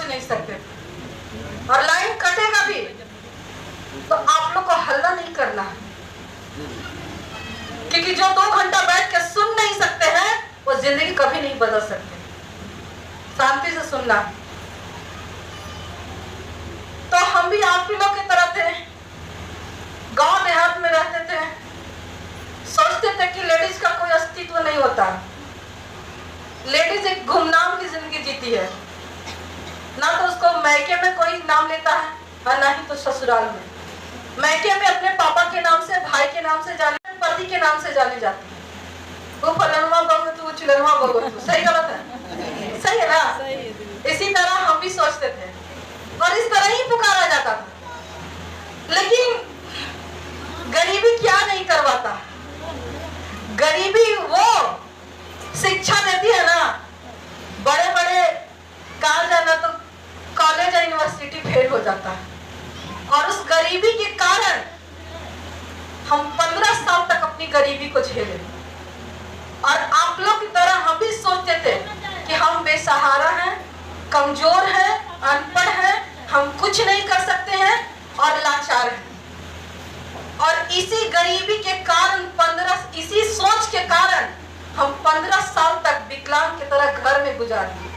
सोच नहीं सकते थे। और लाइन कटेगा भी तो आप लोग को हल्ला नहीं करना है, क्योंकि जो 2 घंटा बैठ के सुन नहीं सकते हैं वो जिंदगी कभी नहीं बदल सकते। शांति से सुनना। तो हम भी आप ही लोग की तरह थे, गांव देहात में रहते थे, सोचते थे कि लेडीज का कोई अस्तित्व नहीं होता। लेडीज एक गुमनाम की जिंदगी जीती है, ना तो उसको मैके में कोई नाम लेता है और ना ही तो ससुराल में। मैके में अपने पापा के नाम से, भाई के नाम से जाने, पति के नाम से जाने जाती है। वो फलनवा बहू तू, चिलनवा बहू तू। सही गलत है? सही है ना? इसी तरह हम भी सोचते थे और इस तरह ही पुकारा जाता था। लेकिन गरीबी क्या नहीं करवाता। गरीबी वो शिक्षा देती है ना, बड़े बड़े कहा जाना तो कॉलेज या यूनिवर्सिटी फेल हो जाता है। और उस गरीबी के कारण हम 15 साल तक अपनी गरीबी को झेले। और आप लोग की तरह हम भी सोचते थे कि हम बेसहारा हैं, कमजोर हैं, अनपढ़ हैं, हम कुछ नहीं कर सकते हैं और लाचार हैं। और इसी गरीबी के कारण इसी सोच के कारण हम 15 साल तक विकलांग की तरह घर में गुजार दिए।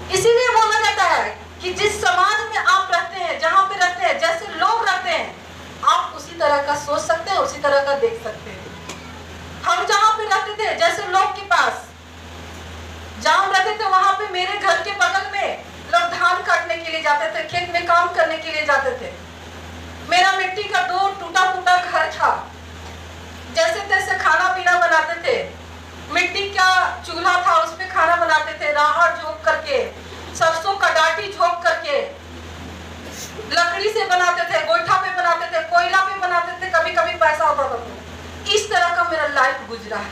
इसीलिए बोला जाता है कि जिस समाज में आप रहते हैं, जहां पे रहते हैं, जैसे लोग रहते हैं, आप उसी तरह का सोच सकते हैं, उसी तरह का देख सकते हैं। हम जहां पे रहते थे, जैसे लोग के पास जहां हम रहते थे, वहां पे मेरे घर के बगल में लोग धान काटने के लिए जाते थे, खेत में काम करने के लिए जाते थे। मेरा मिट्टी का 2 टूटा फूटा घर था, जैसे तैसे खाना पीना बनाते थे। मिट्टी का चूल्हा था, उस पे खाना बनाते थे, राहड़ झोंक करके, सरसों का डाटी झोंक करके, लकड़ी से बनाते थे, गोईठा पे बनाते थे, कोयला पे बनाते थे, कभी कभी पैसा होता था। इस तरह का मेरा लाइफ गुजरा है।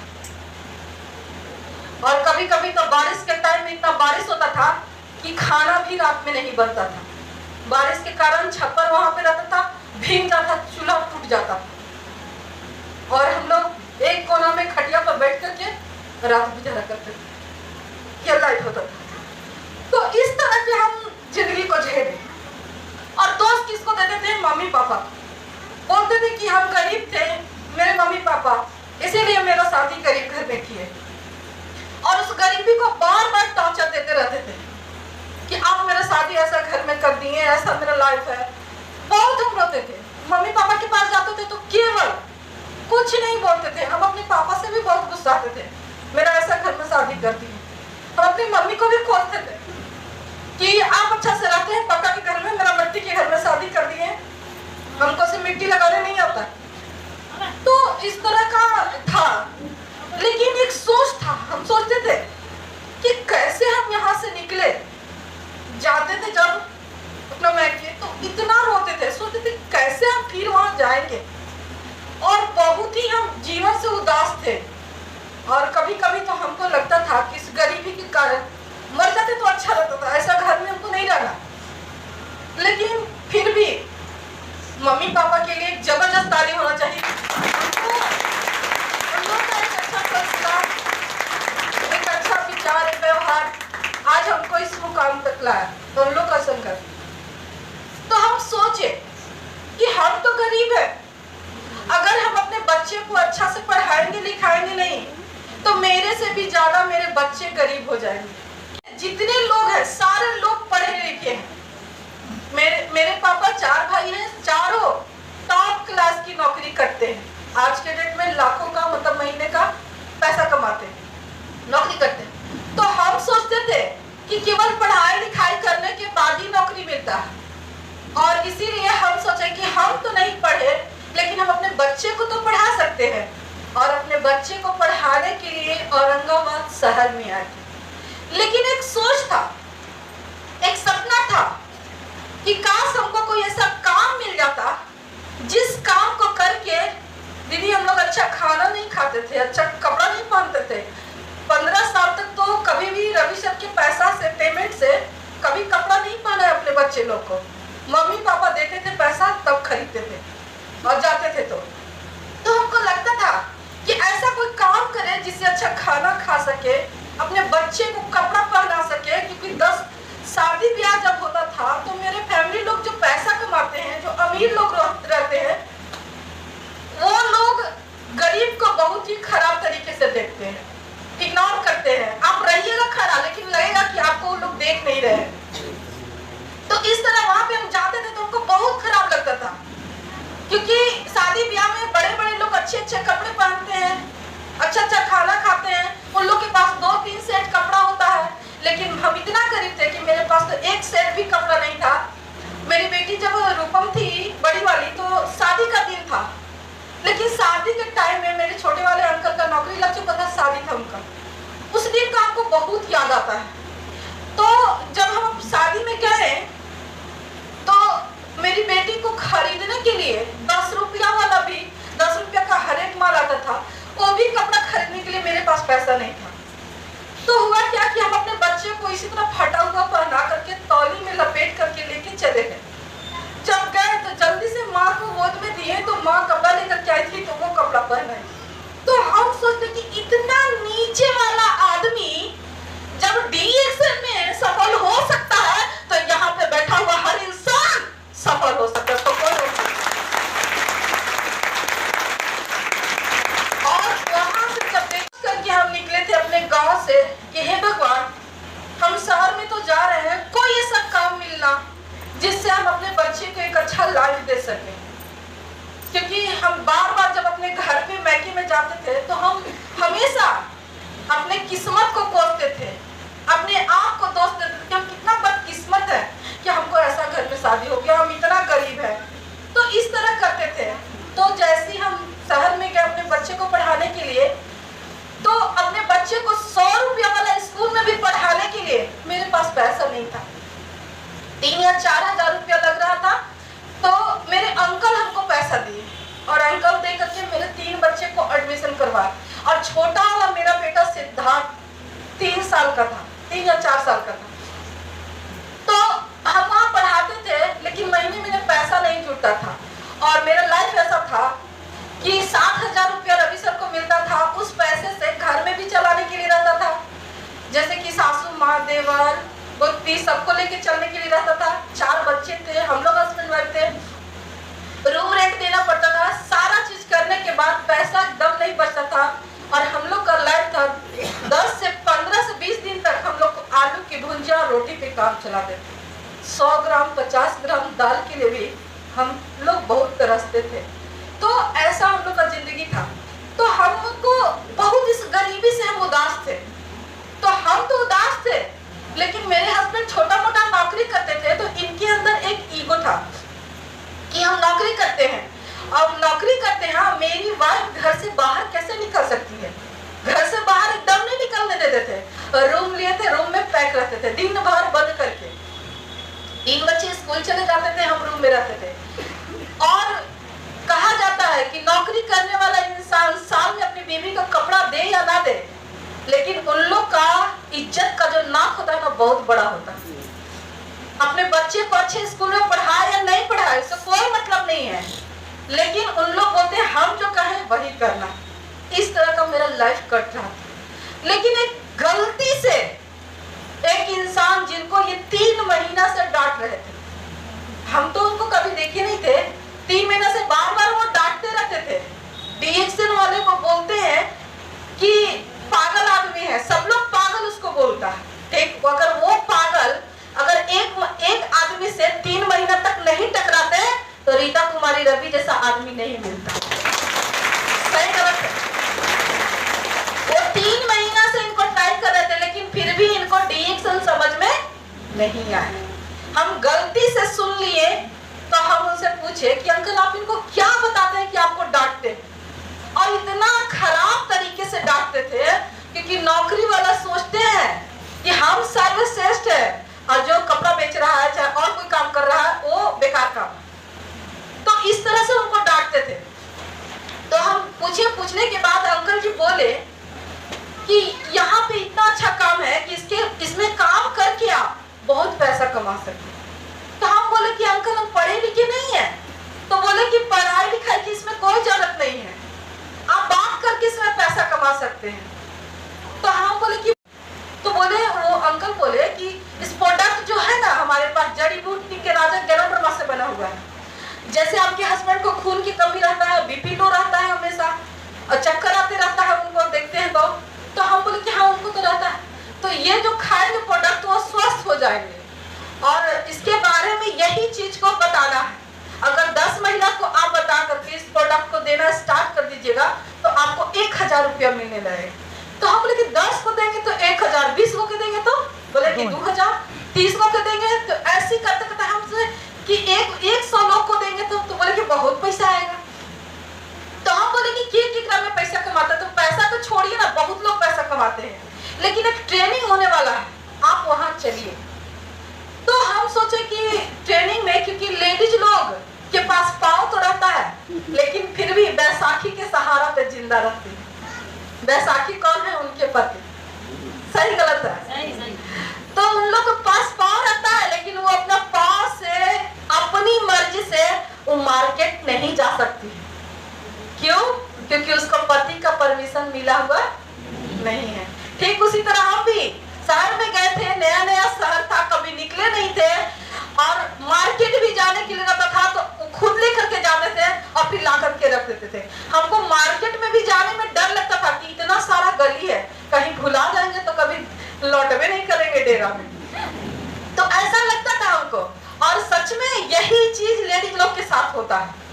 और कभी कभी तो बारिश के टाइम में इतना बारिश होता था कि खाना भी रात में नहीं बनता था। बारिश के कारण छप्पर वहां पे रहता था, भीग जाता, चूल्हा टूट जाता। और हम लोग एक कोना में खटिया पर बैठ करके रात गुजारा करते थे। ये लाइफ होता था। तो इस तरह के हम जिंदगी को झेले। और दोस्त किसको देते थे? Mummy papa. बोलते थे कि हम गरीब थे, मेरे मम्मी पापा, इसीलिए मेरा शादी गरीब घर में किए। और उस गरीबी को बार बार टॉर्चर देते रहते थे कि आप मेरा शादी ऐसा घर में कर दिए, ऐसा मेरा लाइफ है। बहुत हम रोते थे। मम्मी पापा के पास जाते थे तो केवल कुछ नहीं बोलते थे। हम अपने पापा से भी बहुत गुस्साते थे, मेरा ऐसा घर में शादी कर दी। हम अपनी मम्मी को भी खोजते थे कि आप अच्छा से रहते हैं पक्का के घर में, मेरा मिट्टी के घर में शादी कर दिए, हमको से मिट्टी लगाने नहीं आता। तो इस तरह का था। लेकिन एक सोच था, हम सोचते थे कि कैसे हम यहाँ से निकले। जाते थे जब अपना मैके तो इतना रोते थे, सोचते थे कैसे हम फिर वहां जाएंगे। और बहुत ही हम जीवन से उदास थे। और कभी कभी तो हमको लगता था कि इस गरीबी के कारण मर जाते तो अच्छा रहता था, ऐसा घर में हमको नहीं रहना। लेकिन फिर भी मम्मी पापा के लिए एक जबरदस्त ताली होना चाहिए। एक अच्छा संस्कार, एक अच्छा विचार, एक व्यवहार आज हमको इस मुकाम तक लाया। तो हम लोग का संघर्ष। तो हम सोचे कि हम तो गरीब है, अगर हम अपने बच्चे को अच्छा से पढ़ाएंगे लिखाएंगे नहीं तो मेरे से भी ज्यादा मेरे बच्चे गरीब हो जाएंगे। जितने लोग हैं सारे लोग पढ़े लिखे हैं। मेरे पापा 4 भाई हैं, चारों टॉप क्लास की नौकरी करते हैं। आज के डेट में लाखों का मतलब महीने का पैसा कमाते हैं, नौकरी करते हैं। तो हम सोचते थे कि केवल पढ़ाई लिखाई करने के बाद ही नौकरी मिलता है। और इसीलिए हम सोचे कि हम तो नहीं पढ़े लेकिन हम अपने बच्चे को तो पढ़ा सकते हैं। और अपने बच्चे को पढ़ाने के लिए औरंगाबाद शहर में आए। लेकिन एक सोच था, एक सपना था कि काश हमको कोई ऐसा काम मिल जाता जिस काम को करके दीदी हम लोग अच्छा खाना नहीं खाते थे, अच्छा कपड़ा नहीं पहनते थे। 15 साल तक तो कभी भी रवि सर के पैसा से, पेमेंट से कभी कपड़ा नहीं पहना है अपने बच्चे लोग को। मम्मी पापा देते थे पैसा तब खरीदते थे और जाते थे। तो हमको लगता था कि ऐसा कोई काम करे जिससे अच्छा खाना खा सके, अपने बच्चे को कपड़ा पहना सके। क्योंकि 10 क्योंकि शादी ब्याह में बड़े बड़े लोग अच्छे अच्छे कपड़े पहनते हैं, अच्छा अच्छा खाना खाते हैं, उन लोग के पास 2-3 सेट कपड़ा होता है। लेकिन हम इतना गरीब थे कि मेरे पास तो एक सेट भी कपड़ा नहीं था। मेरी बेटी जब रूपम थी बड़ी वाली तो शादी का दिन था, लेकिन शादी के टाइम में मेरे छोटे वाले अंकल का नौकरी लग चुका था, शादी था उनका। उस दिन का हमको बहुत याद आता है। तो जब हम शादी में गए तो मेरी बेटी को खरीदने के लिए 10 रुपया वाला भी 10 रुपया का हर एक माल आता था, वो भी कपड़ा खरीदने के लिए मेरे पास पैसा नहीं था। तो हुआ क्या कि हम अपने बच्चे को इसी तरह फटा हुआ पहना करके तौली में लपेट करके लेके चले गए। जब गए तो जल्दी से माँ को गोद में दिए तो माँ कपड़ा लेकर के आई थी, तो वो कपड़ा पहना। तो हम सोचते कि इतना नीचे वाला आदमी जब डीएक्सल में सफल हो सकता है तो यहाँ पे बैठा हुआ हर इंसान सफल हो सकता है। तो कोई और वहां से जब देख करके हम निकले थे अपने गांव से कि हे भगवान, हम शहर में तो जा रहे हैं, कोई ऐसा काम मिलना जिससे हम अपने बच्चे को एक अच्छा लाइफ दे सकें। क्योंकि हम बार बार जब अपने घर पे मैके में जाते थे तो हम हमेशा अपने किस्मत को कोसते थे, अपने आप को दोष देते थे कि हम कितना बदकिस्मत है कि हमको ऐसा घर में शादी हो गया, हम इतना गरीब है। तो इस तरह करते थे। तो जैसे ही हम शहर में गए अपने बच्चे को पढ़ाने के लिए, तो अपने बच्चे को 100 रुपया वाला स्कूल में भी पढ़ाने के लिए मेरे पास पैसा नहीं था। 3 या 4 हजार रुपया लग रहा था। तो मेरे अंकल हमको पैसा दिए और अंकल दे करके मेरे 3 बच्चे को एडमिशन करवाया। और छोटा वाला मेरा बेटा सिद्धार्थ 3 साल का था, 3 या 4 साल का था। तो हम वहाँ पढ़ाते थे, लेकिन महीने में पैसा नहीं जुटता था। और मेरा लाइफ ऐसा था कि 7,000 रुपया रवि सर को मिलता था, उस पैसे से घर में भी चलाने के लिए रहता था, जैसे कि सासू माँ देवर बुद्धि सबको लेके चलने के लिए रहता था। 4 बच्चे थे, हम लोग हस्बैंड वाइफ थे, रूम रेंट देना पड़ता था। सारा चीज करने के बाद पैसा एकदम नहीं बचता था। और हम लोग का लाइफ था 10 से 15 से 20 दिन तक हम लोग आलू की भुंजिया रोटी पे काम चलाते थे। 100 ग्राम 50 ग्राम दाल के लिए भी हम लोग बहुत तरसते थे। तो ऐसा हम लोग का जिंदगी था। तो हमको बहुत इस गरीबी से हम उदास थे। तो हम तो उदास थे, लेकिन मेरे हस्बैंड छोटा मोटा नौकरी करते थे। तो इनके अंदर एक ईगो था कि हम नौकरी करते हैं, अब नौकरी करते हैं, मेरी वाइफ घर से बाहर कैसे निकल सकती है। घर से बाहर एकदम नहीं निकलने देते थे। रूम लिए थे, रूम में पैक रहते थे दिन भर बंद करके। 3 बच्चे स्कूल चले जाते थे, हम रूम में रहते थे। और कहा जाता है कि नौकरी करने वाला इंसान साल में अपनी बीवी को कपड़ा दे या ना दे, लेकिन उन लोग का इज्जत का जो नाक होता है ना बहुत बड़ा होता है। अपने बच्चे को अच्छे स्कूल में पढ़ाए या नहीं पढ़ाए उससे कोई मतलब नहीं है, लेकिन उन लोग बोलते हैं हम जो कहें वही करना। इस तरह का मेरा लाइफ कट रहा था। लेकिन एक गलती से एक इंसान जिनको ये 3 महीना से डांट रहे थे, हम तो उनको कभी देखे नहीं थे, 3 महीना से बार बार वो डांटते रहते थे। डीएक्सन वाले को बोलते हैं कि पागल आदमी है, सब लोग पागल उसको बोलता है। ठीक, अगर वो पागल अगर एक आदमी से 3 महीना तक नहीं टकराते तो रीता कुमारी रवि जैसा आदमी नहीं मिलता। सही गलत है। वो 3 महीना से इनको ट्राई कर रहे थे, लेकिन फिर भी इनको डीएक्सन समझ में नहीं आया। हम गलती से सुन लिए तो हम उनसे पूछे कि अंकल आप इनको क्या बताते हैं कि आपको डांटते हैं। और इतना खराब तरीके से डांटते थे क्योंकि नौकरी वाला सोचते हैं कि हम सर्वश्रेष्ठ है और जो कपड़ा बेच रहा है चाहे और कोई काम कर रहा है वो बेकार काम है। तो इस तरह से उनको डांटते थे। तो हम पूछने के बाद अंकल जी बोले कि यहाँ पे इतना अच्छा काम है कि इसमें काम करके आप बहुत पैसा कमा सकते। तो हम बोले कि अंकल हम पढ़े लिखे नहीं है। तो बोले कि पढ़ाई लिखाई की इसमें कोई जरूरत नहीं है, आप बात करके इसमें पैसा कमा सकते हैं। तो हम बोले कि तो बोले वो अंकल बोले कि इस प्रोडक्ट जो है ना हमारे पास जड़ी बूटी के राजा गरम ब्रह्मा से बना हुआ है। जैसे आपके हस्बैंड को खून की कमी रहता है, बीपी लो रहता है हमेशा और चक्कर आते रहता है, उनको देखते हैं तो हम बोले कि हाँ उनको तो रहता है। तो ये जो खाएंगे प्रोडक्ट वो स्वस्थ हो जाएंगे। और इसके बारे में यही चीज को बताना है। अगर 10 महिला को आप बता इस प्रोडक्ट को देना स्टार्ट कर दीजिएगा तो आपको 1000 रुपया मिलने लगेगा। तो हम बोले कि 10 को देंगे तो 1000, 20 को के देंगे तो बोले कि 2000, 30 को के देंगे तो ऐसे करते करते हमसे कि 100 लोग को देंगे तो बोले कि बहुत पैसा आएगा। तो हम बोले कि कितना में पैसा कमाते हैं, तो पैसा तो छोड़िए ना, बहुत लोग पैसा कमाते हैं, लेकिन एक ट्रेनिंग होने वाला है, आप वहां चलिए। तो हम सोचे कि ट्रेनिंग में, क्योंकि लेडीज लोग के पास पाँव तो रहता है लेकिन फिर भी बैसाखी के सहारा पे जिंदा रहती है। बैसाखी कौन है? उनके पति। सही गलत है? सही। तो उन लोग के पास पाँव रहता है लेकिन वो अपना पाँव से अपनी मर्जी से वो मार्केट नहीं जा सकती। क्यों? क्योंकि उसको पति का परमिशन मिला हुआ नहीं है। ठीक उसी तरह हम भी शहर में गए थे, नया नया शहर था, कभी निकले नहीं थे और मार्केट भी जाने के लिए रहता था तो खुद लेकर के जाते थे और फिर ला करके रख देते थे। हमको मार्केट में भी जाने में डर लगता था कि इतना सारा गली है, कहीं भुला जाएंगे तो कभी लौटवे नहीं करेंगे डेरा में, तो ऐसा लगता था हमको। और सच में यही चीज लेडीज लोग के साथ होता है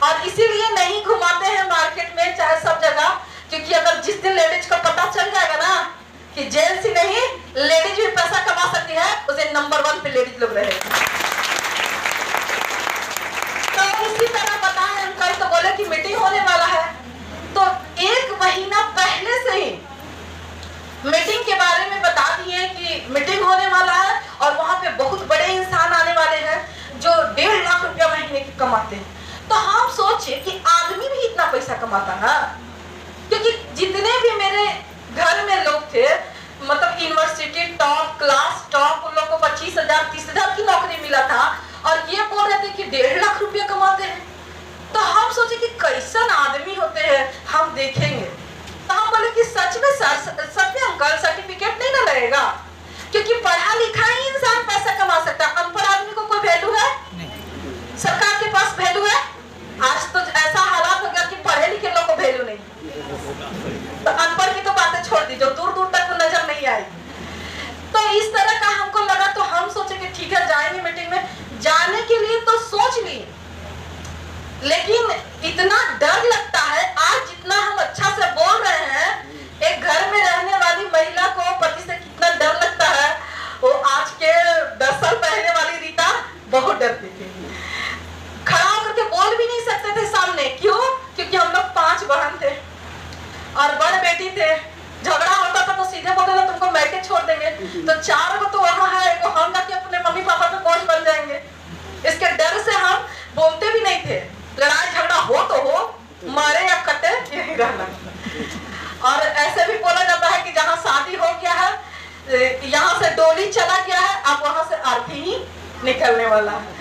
और इसीलिए नहीं घुमाते हैं मार्केट में चाहे सब जगह, क्योंकि अगर जिस दिन लेडीज को पता चल जाएगा ना कि जेंट्स ही नहीं लेडीज भी पैसा कमा सकती है, उसे नंबर 1 पे लेडीज लोग रहेगी। तो इसी तरह बताएं, हम कल तो बोले कि मीटिंग होने वाला है, तो 1 महीना पहले से ही मीटिंग के बारे में बता दिए कि मीटिंग होने वाला है और वहां पे बहुत बड़े इंसान आने वाले हैं जो 1.5 लाख रुपया महीने के कमाते हैं। तो हम सोचे कि आदमी भी इतना पैसा कमाता है, क्योंकि जितने भी मेरे घर में लोग थे, मतलब यूनिवर्सिटी टॉप, क्लास टॉप, उन लोग को 25,000 30,000 की नौकरी मिला था और ये बोल रहे थे कि 1.5 लाख रुपया कमाते हैं। तो हम सोचे कि कैसन आदमी होते हैं, हम देखेंगे। तो हम बोले कि सच में अंकल सर्टिफिकेट नहीं ना लगेगा, क्योंकि पढ़ा लिखा ही इंसान पैसा कमा सकता है, अनपढ़ आदमी को कोई वैल्यू है? सरकार के पास वैल्यू है? आज तो ऐसा हालात हो गया कि पढ़े लिखे लोग को वैल्यू नहीं, तो अनपढ़ की तो बातें छोड़ दी, जो दूर दूर तक तो नजर नहीं आई। तो इस तरह का हमको लगा, तो हम सोचे कि ठीक है जाएंगे मीटिंग में। जाने के लिए तो सोच लिए, लेकिन इतना डर लगता है। आज जितना हम अच्छा से बोल रहे हैं, एक घर में रहने वाली महिला को पति से कितना डर लगता है, वो आज के 10 साल पहले वाली रीता बहुत डरती थी, खड़ा होकर के बोल भी नहीं सकते थे सामने। क्यों? क्योंकि हम लोग 5 बहन थे और बड़ बेटी थे, झगड़ा होता था तो सीधे बोलते थे तुमको मैके छोड़ देंगे, तो 4 को तो वहाँ है, एक हम जाके अपने मम्मी पापा पे बोझ बन जाएंगे। इसके डर से हम बोलते भी नहीं थे, लड़ाई झगड़ा हो तो हो, मारे या कटे यही रहना। और ऐसे भी बोला जाता है कि जहाँ शादी हो गया है, यहाँ से डोली चला गया है, अब वहां से आरती ही निकलने वाला है।